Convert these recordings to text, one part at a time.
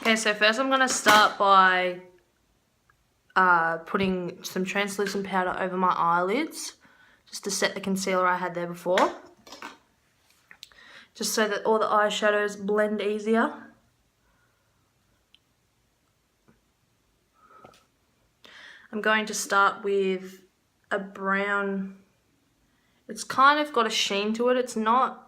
Okay, so first I'm going to start by putting some translucent powder over my eyelids, just to set the concealer I had there before, just so that all the eyeshadows blend easier. I'm going to start with a brown. It's kind of got a sheen to it. It's not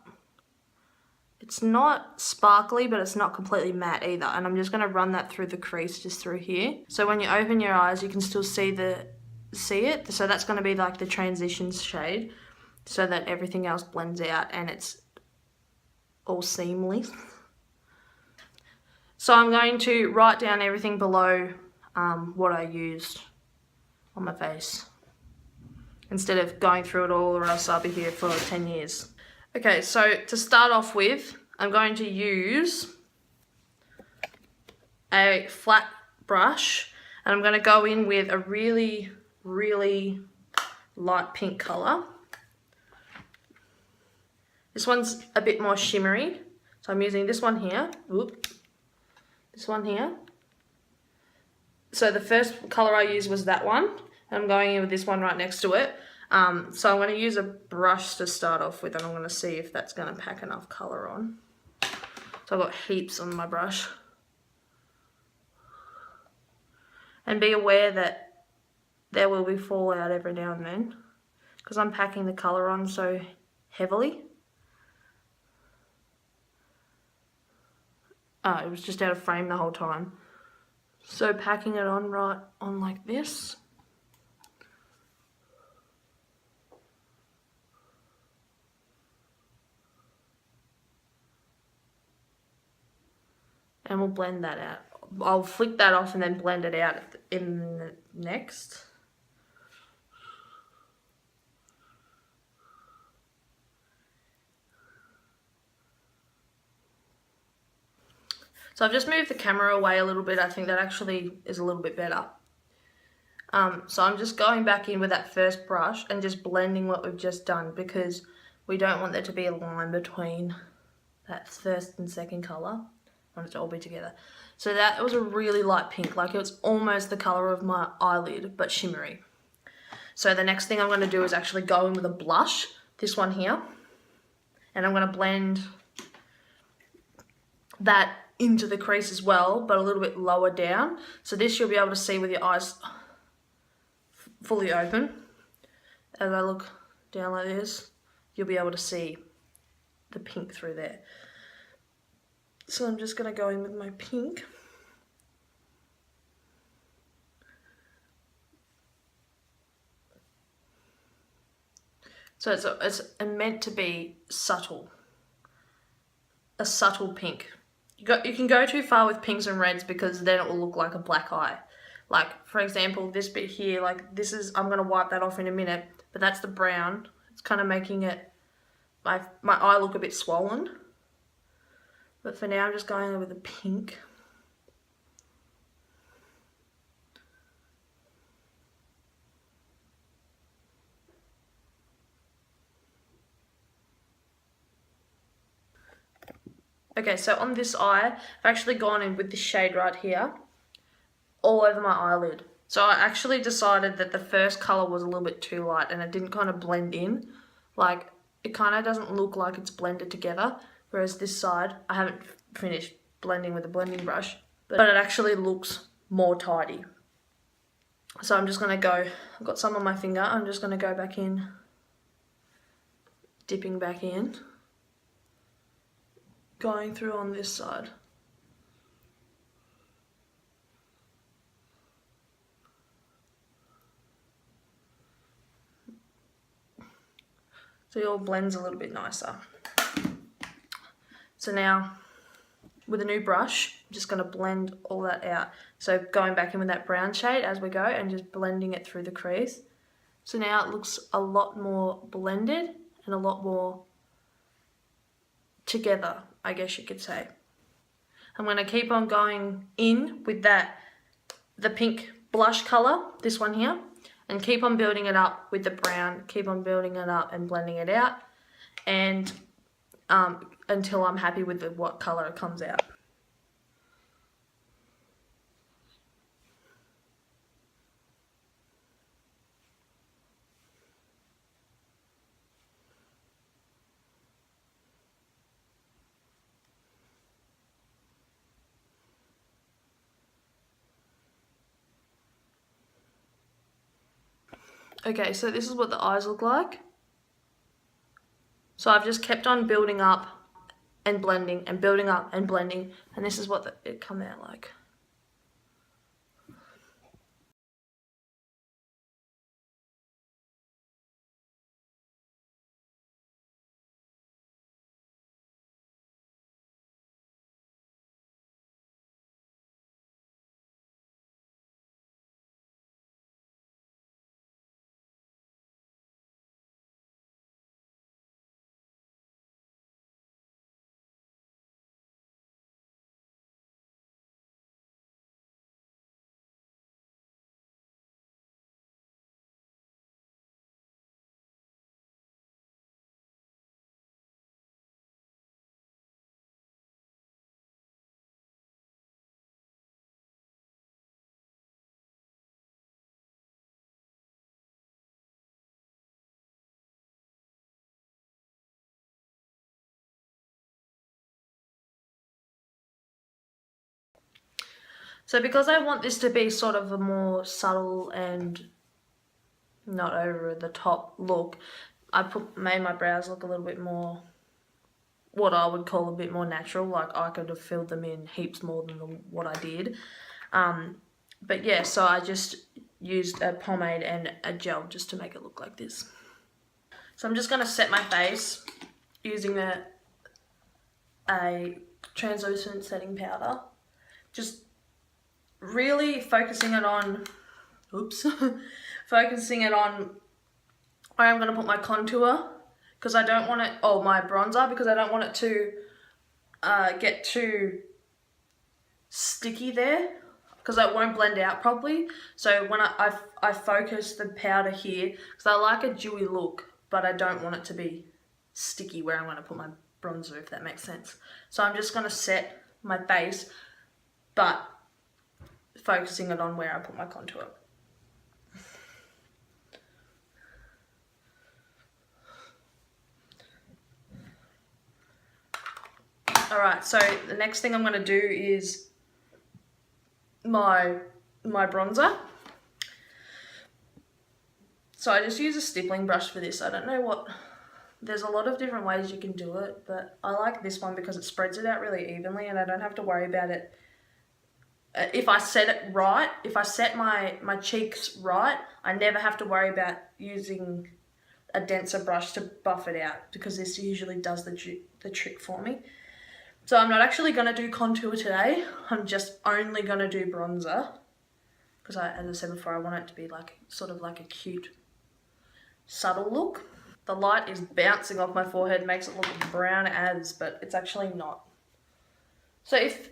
sparkly, but it's not completely matte either. And I'm just going to run that through the crease, just through here. So when you open your eyes, you can still see it. So that's going to be like the transition shade, so that everything else blends out and it's all seamless. So I'm going to write down everything below what I used on my face, instead of going through it all, or else I'll be here for 10 years. Okay, so to start off with, I'm going to use a flat brush, and I'm going to go in with a really, really light pink colour. This one's a bit more shimmery, so I'm using this one here. This one here. So the first colour I used was that one, and I'm going in with this one right next to it. So I'm going to use a brush to start off with, and I'm going to see if that's going to pack enough colour on. So I've got heaps on my brush. And be aware that there will be fallout every now and then, because I'm packing the colour on so heavily. It was just out of frame the whole time. So packing it on right on like this. And we'll blend that out. I'll flick that off and then blend it out in the next. So I've just moved the camera away a little bit. I think that actually is a little bit better. So I'm just going back in with that first brush and just blending what we've just done, because we don't want there to be a line between that first and second colour. I want it to all be together. So that was a really light pink, like it was almost the colour of my eyelid, but shimmery. So the next thing I'm going to do is actually go in with a blush, this one here, and I'm going to blend that into the crease as well, but a little bit lower down. So this you'll be able to see with your eyes fully open. As I look down like this, you'll be able to see the pink through there. So I'm just going to go in with my pink. So it's meant to be subtle. A subtle pink. You can go too far with pinks and reds, because then it will look like a black eye. Like, for example, this bit here, like this is, I'm going to wipe that off in a minute, but that's the brown. It's kind of making it, my eye look a bit swollen. But for now, I'm just going over the pink. Okay, so on this eye, I've actually gone in with this shade right here, all over my eyelid. So I actually decided that the first colour was a little bit too light and it didn't kind of blend in. Like, it kind of doesn't look like it's blended together. Whereas this side, I haven't finished blending with a blending brush, but it actually looks more tidy. So I'm just going to go, I've got some on my finger, I'm just going to go back in, dipping back in, going through on this side. So it all blends a little bit nicer. So now, with a new brush, I'm just going to blend all that out. So going back in with that brown shade as we go and just blending it through the crease. So now it looks a lot more blended and a lot more together, I guess you could say. I'm going to keep on going in with the pink blush colour, this one here, and keep on building it up with the brown, keep on building it up and blending it out, and until I'm happy with what colour it comes out. Okay, so this is what the eyes look like. So I've just kept on building up and blending and building up and blending, and this is what it come out like. So because I want this to be sort of a more subtle and not over the top look, I made my brows look a little bit more, what I would call a bit more natural. Like I could have filled them in heaps more than what I did. But yeah, so I just used a pomade and a gel just to make it look like this. So I'm just going to set my face using a translucent setting powder. Just really focusing it on, focusing it on where I'm going to put my contour, because I don't want it, my bronzer, because I don't want it to get too sticky there, because it won't blend out properly. So when I focus the powder here, because I like a dewy look, but I don't want it to be sticky where I'm going to put my bronzer, if that makes sense. So I'm just going to set my face, but focusing it on where I put my contour. Alright, so the next thing I'm going to do is my bronzer. So I just use a stippling brush for this. I don't know what, there's a lot of different ways you can do it, but I like this one because it spreads it out really evenly and I don't have to worry about it. If I set it right, if I set my cheeks right, I never have to worry about using a denser brush to buff it out, because this usually does the trick for me. So I'm not actually going to do contour today. I'm just only going to do bronzer, because as I said before, I want it to be like sort of like a cute, subtle look. The light is bouncing off my forehead, makes it look brown as, but it's actually not. So if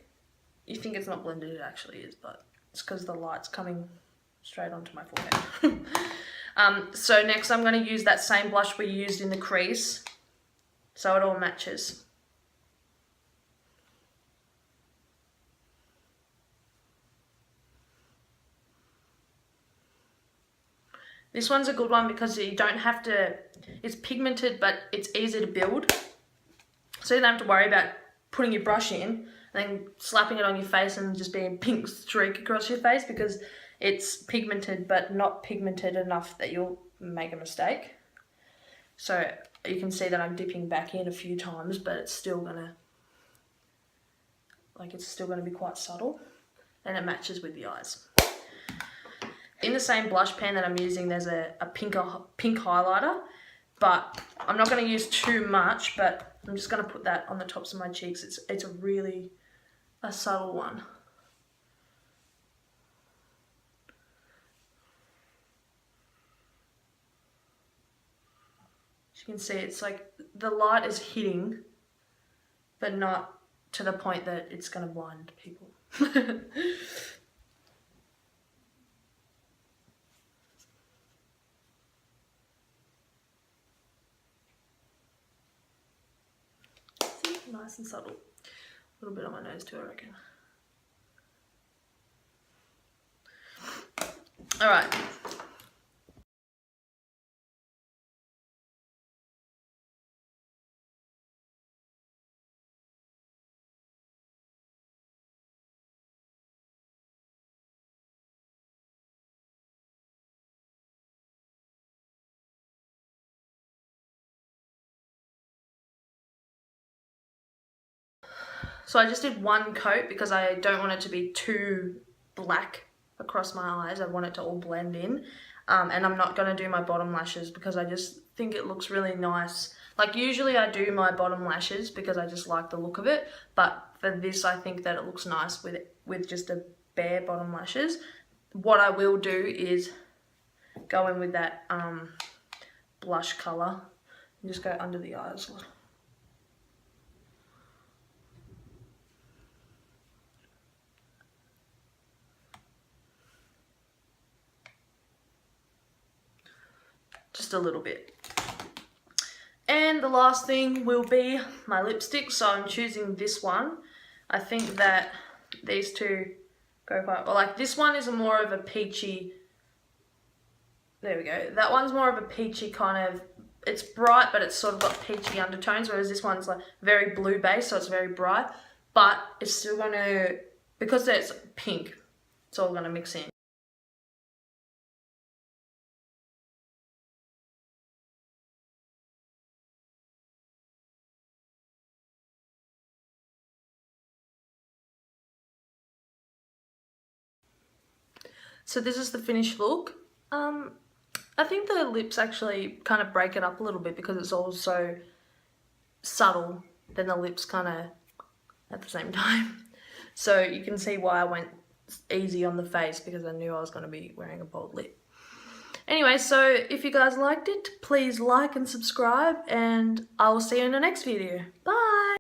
you think it's not blended, it actually is, but it's because the light's coming straight onto my forehead. So next I'm going to use that same blush we used in the crease, so it all matches. This one's a good one because you don't have to, it's pigmented, but it's easy to build. So you don't have to worry about putting your brush in and then slapping it on your face and just being a pink streak across your face, because it's pigmented but not pigmented enough that you'll make a mistake. So you can see that I'm dipping back in a few times, but it's still gonna, it's still gonna be quite subtle, and it matches with the eyes. In the same blush pan that I'm using, there's a pink highlighter, but I'm not going to use too much, but I'm just going to put that on the tops of my cheeks. It's a really subtle one. As you can see, it's like the light is hitting, but not to the point that it's going to blind people. Nice and subtle. A little bit on my nose too, I reckon. Alright, So I just did one coat because I don't want it to be too black across my eyes. I want it to all blend in. And I'm not going to do my bottom lashes because I just think it looks really nice. Like usually I do my bottom lashes because I just like the look of it. But for this, I think that it looks nice with just a bare bottom lashes. What I will do is go in with that blush colour and just go under the eyes. Just a little bit. And the last thing will be my lipstick. So I'm choosing this one. I think that these two go quite well. Like this one is more of a peachy, there we go. That one's more of a peachy kind of, it's bright but it's sort of got peachy undertones, whereas this one's like very blue base, so it's very bright. But it's still gonna, because it's pink, it's all gonna mix in. So this is the finished look. I think the lips actually kind of break it up a little bit because it's all so subtle, then the lips kind of at the same time. So you can see why I went easy on the face, because I knew I was going to be wearing a bold lip. Anyway, so if you guys liked it, please like and subscribe, and I will see you in the next video. Bye!